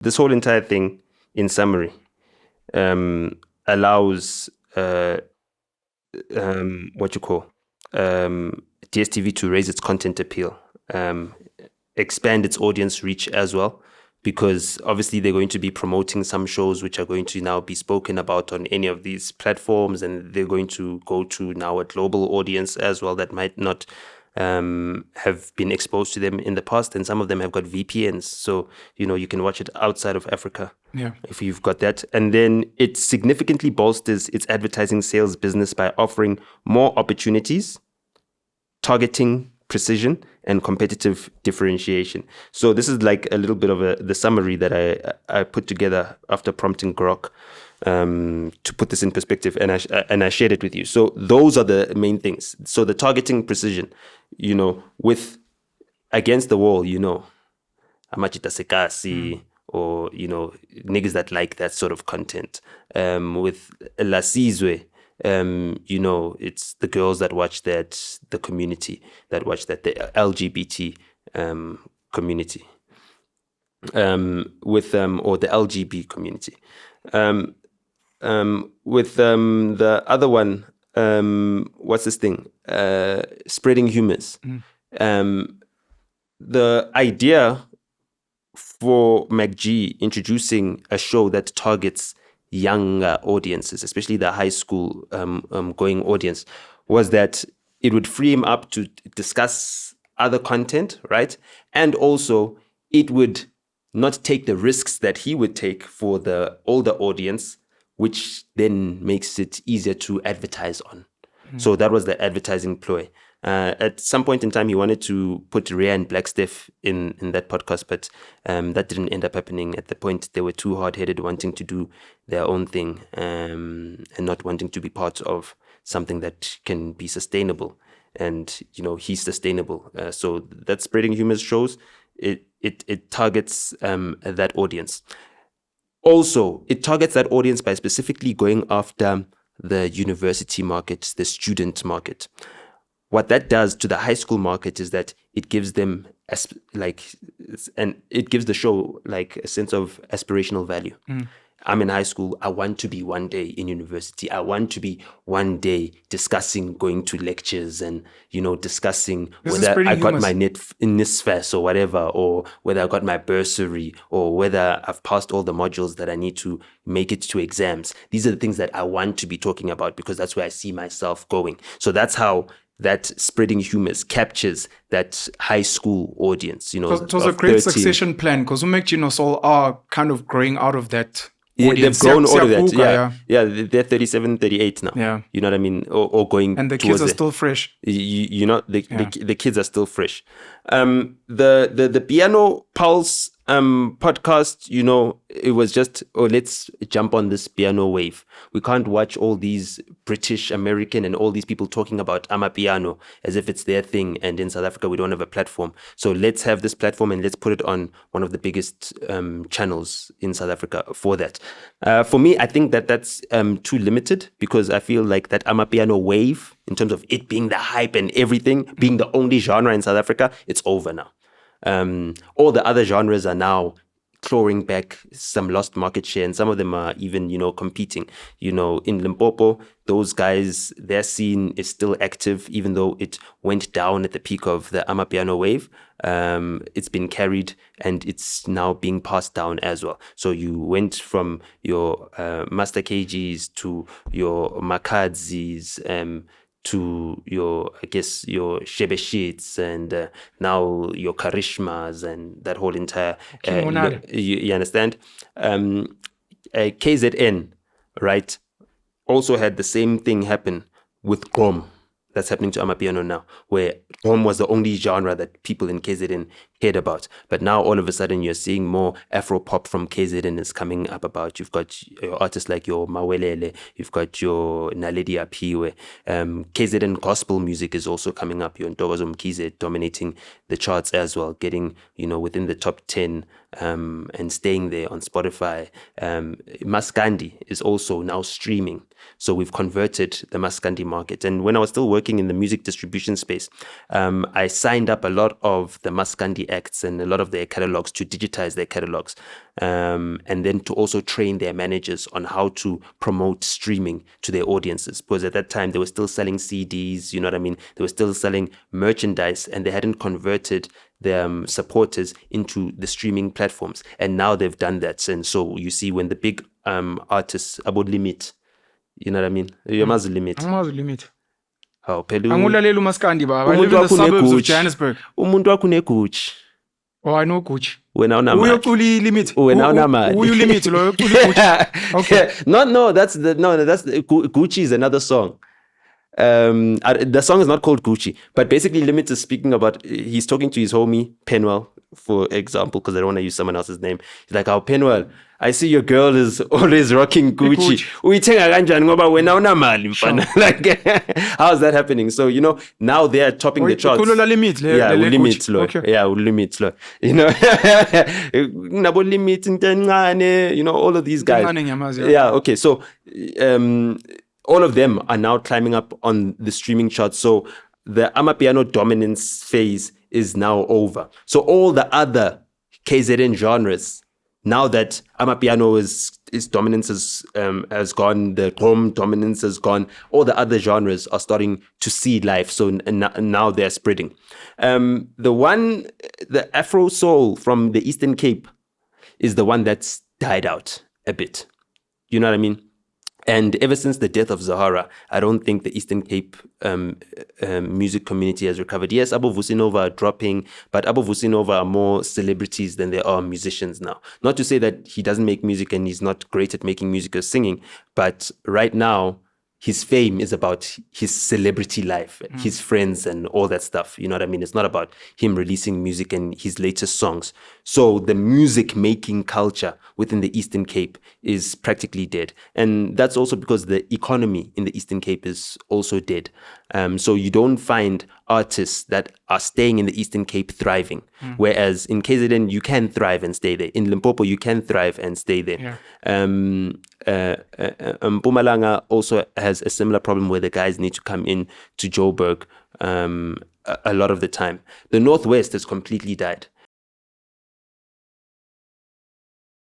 this whole entire thing, in summary, allows DStv to raise its content appeal, expand its audience reach as well, because obviously they're going to be promoting some shows which are going to now be spoken about on any of these platforms, and they're going to go to now a global audience as well that might not have been exposed to them in the past, and some of them have got VPNs, so you can watch it outside of Africa if you've got that. And then it significantly bolsters its advertising sales business by offering more opportunities, targeting precision, and competitive differentiation. So this is like a little bit of the summary that I put together after prompting Grok to put this in perspective, and I shared it with you. So those are the main things. So the targeting precision, with against the wall, Amachita Sekasi, or niggas that like that sort of content. With La Sizwe, it's the girls that watch that, the community that watch that, the LGBT community, or the LGB community. With the other one, what's this thing? Spreading humors. The idea for MacG introducing a show that targets younger audiences, especially the high school going audience, was that it would free him up to discuss other content, right? And also it would not take the risks that he would take for the older audience, which then makes it easier to advertise on. So that was the advertising ploy. At some point in time, he wanted to put Rhea and Blacksteph in that podcast, but that didn't end up happening. At the point, they were too hard-headed, wanting to do their own thing, and not wanting to be part of something that can be sustainable. And he's sustainable. So that Spreading Humors shows it targets that audience. Also, it targets that audience by specifically going after the university market, the student market. What that does to the high school market is that it gives them it gives the show like a sense of aspirational value. I'm in high school. I want to be one day in university. I want to be one day discussing going to lectures and, discussing whether I got my NISFAS or whatever, or whether I got my bursary, or whether I've passed all the modules that I need to make it to exams. These are the things that I want to be talking about because that's where I see myself going. So that's how that Spreading Humors captures that high school audience. It was a great 13. Succession plan because Soul are kind of growing out of that. Yeah, they've grown out of that. Yeah, they're 37, 38 now. Yeah. You know what I mean? Or going. And the kids are still fresh. The kids are still fresh. The Piano Pulse podcast, it was just, let's jump on this piano wave. We can't watch all these British, American, and all these people talking about Amapiano as if it's their thing. And in South Africa, we don't have a platform. So let's have this platform and let's put it on one of the biggest channels in South Africa for that. For me, I think that's too limited because I feel like that Amapiano wave, in terms of it being the hype and everything, being the only genre in South Africa, it's over now. All the other genres are now clawing back some lost market share, and some of them are even, competing. In Limpopo, those guys, their scene is still active, even though it went down at the peak of the Amapiano wave. It's been carried and it's now being passed down as well. So you went from your Master KGs to your Makadzis, to your Shebeshits and now your Karishmas and that whole entire you understand? KZN, right, also had the same thing happen with Gqom. That's happening to Amapiano now, where Gqom was the only genre that people in KZN cared about. But now all of a sudden you're seeing more Afro-pop from KZN is coming up about. You've got your artists like your Mawelele, you've got your Naledi Apiwe. KZN gospel music is also coming up. Your Ntokozo Mkhize dominating the charts as well, getting, within the top 10 and staying there on Spotify. Maskandi is also now streaming. So we've converted the Maskandi market. And when I was still working in the music distribution space, I signed up a lot of the Maskandi acts and a lot of their catalogs to digitize their catalogs. and then to also train their managers on how to promote streaming to their audiences. Because at that time, they were still selling CDs, you know what I mean? They were still selling merchandise, and they hadn't converted their supporters into the streaming platforms. And now they've done that. And so you see when the big artists, about Limit, you know what I mean? You must limit. Oh, Angulaleli umaskandi baba. I live in the suburbs of Johannesburg. Umuntu wakho uneGucci. Oh, I know Gucci. Wena uyoculi limit. Wena unamali. Uyu limit lo yoculi Gucci. Okay. That's the Gucci is another song. The song is not called Gucci, but basically Limit is speaking about, he's talking to his homie Penwell, for example, because I don't want to use someone else's name. He's like, oh, Penwell, I see your girl is always rocking Gucci. Uyithenga kanjani ngoba wena unamali mfana. Like, how is that happening? So, you know, now they are topping the charts. Limit, yeah, limit lo. Okay. Yeah, limit lo. You know, nabo limit intengane, you know, all of these guys. Yeah, okay. So, all of them are now climbing up on the streaming charts. So the Amapiano dominance phase is now over. So all the other KZN genres, now that Amapiano its dominance has gone, the Gqom dominance has gone, all the other genres are starting to see life. So now they're spreading. The Afro soul from the Eastern Cape is the one that's died out a bit. You know what I mean? And ever since the death of Zahara, I don't think the Eastern Cape music community has recovered. Yes, Abo Vusinova are dropping, but Abo Vusinova are more celebrities than they are musicians now. Not to say that he doesn't make music and he's not great at making music or singing, but right now, his fame is about his celebrity life, his friends and all that stuff. You know what I mean? It's not about him releasing music and his latest songs. So the music making culture within the Eastern Cape is practically dead. And that's also because the economy in the Eastern Cape is also dead. So you don't find artists that are staying in the Eastern Cape thriving. Whereas in KZN, you can thrive and stay there. In Limpopo, you can thrive and stay there. Mpumalanga also has a similar problem where the guys need to come in to Joburg a lot of the time. The Northwest has completely died.